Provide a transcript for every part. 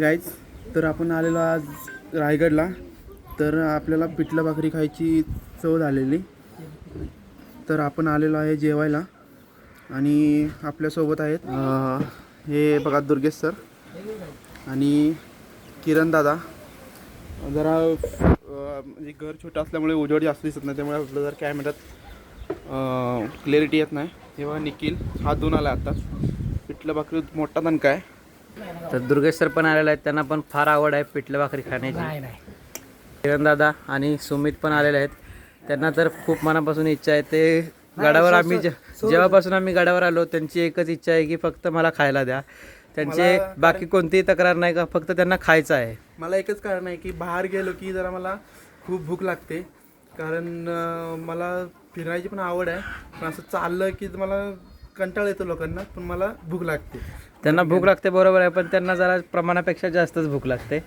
Guys, तर आपण आलेलो आज रायगडला. तर आपल्याला पिठलं भाकरी खायची चव झालेली, तर आपण आलेलो आहे जेवायला. आणि आपल्यासोबत आहेत हे बघा दुर्गेश सर आणि किरण दादा. जरा म्हणजे घर छोटं असल्यामुळे उजेड जास्त दिसत नाही, त्यामुळे आपलं जर कॅमेऱ्यात क्लॅरिटी येत नाही. तेव्हा निखिल हात धुवून आला आता. पिठलं भाकरी मोठा दणका आहे. तर दुर्गेश सर पण आलेले आहेत, त्यांना पण फार आवड आहे पिठलं भाकरी खाण्याची. किरण दादा आणि सुमित पण आलेले आहेत, त्यांना तर खूप मनापासून इच्छा आहे. ते गडावर आम्ही जेव्हापासून आम्ही गडावर आलो त्यांची एकच इच्छा आहे की फक्त मला खायला द्या. त्यांचे बाकी कोणतीही तक्रार नाही, का फक्त त्यांना खायचं आहे. मला एकच कारण आहे की बाहेर गेलो की जरा मला खूप भूक लागते, कारण मला फिरायची पण आवड आहे. पण असं चाललं की मला कंटाळा येतो लोकांना, पण मला भूक लागते. त्यांना भूक लागते बरोबर आहे, पण त्यांना जरा प्रमाणापेक्षा जास्तच भूक लागते.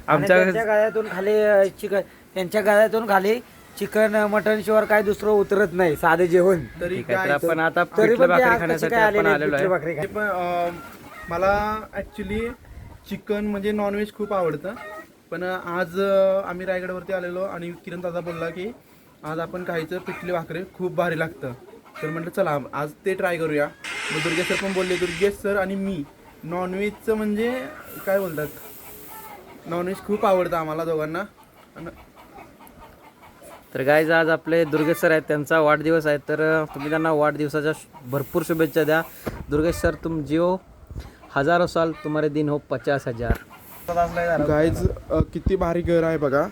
त्यांच्या गाड्यातून खाली चिकन, त्यांच्या गाड्यातून खाली चिकन मटन शिवाय काय दुसरं उतरत नाही, साधे जेवण. तरी तर आपण आता तरी पिठलं पण ते भाकरी आज खाण्यासाठी कसे काय आपण आलेले आलेलो पिठलं आहे. भाकरी ते पण मला ॲक्च्युली चिकन म्हणजे नॉनव्हेज खूप आवडतं. पण आज आम्ही रायगडवरती आलेलो आणि किरण दादा बोलला की आज आपण खायचं पिठली भाकरी, खूप भारी लागतं. तर म्हटलं चला आज ते ट्राय करूया. मग दुर्गेश सर पण बोलले, दुर्गेश सर आणि मी नॉनव्हेजचं म्हणजे काय बोलतात, नॉनव्हेज खूप आवडतं आम्हाला दोघांना. तर गाईज, आज आपले दुर्गेश सर आहेत, त्यांचा वाढदिवस आहे. तर तुम्ही त्यांना वाढदिवसाच्या भरपूर शुभेच्छा द्या. दुर्गेश सर, तुम जिओ हजारो साल, तुम्हारे दिन हो 50,000. गाईज, किती भारी घर आहे बघा.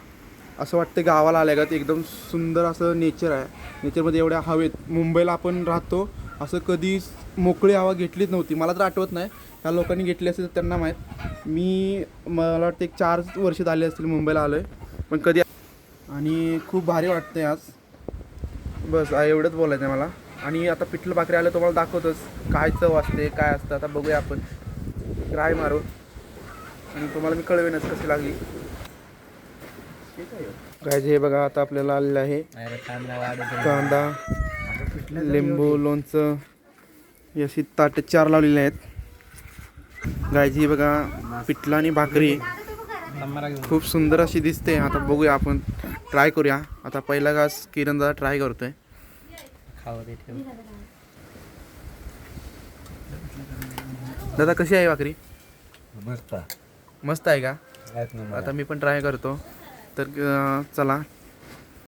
असं वाटतं गावाला आल्या का, ते एकदम सुंदर असं नेचर आहे. नेचरमध्ये एवढ्या हवेत, मुंबईला आपण राहतो असं कधी मोकळी हवा घेतलीच नव्हती. मला तर आठवत नाही, ह्या लोकांनी घेतली असेल तर त्यांना माहीत. मला वाटतं 4 वर्ष झाले असतील मुंबईला आलो आहे, पण कधी. आणि खूप भारी वाटतं आहे आज. बस एवढंच बोलायचं आहे मला. आणि आता पिठलं भाकरी आलं तुम्हाला दाखवतोच काय चव असते, काय असतं. आता बघूया आपण, ट्राय मारू आणि तुम्हाला मी कळवेनच कशी लागली. काय हे बघा, आता आपल्याला आलेलं आहे कांदा, लिंबू, लोणचं, अशी ताट 4 लावलेले आहेत. गायची बघा पिठलं आणि भाकरी खूप सुंदर अशी दिसते. आता बघूया आपण, ट्राय करूया. आता पहिला घास किरण दादा ट्राय करतोय. दादा कशी आहे भाकरी? मस्त मस्त आहे का? आता मी पण ट्राय करतो. तर चला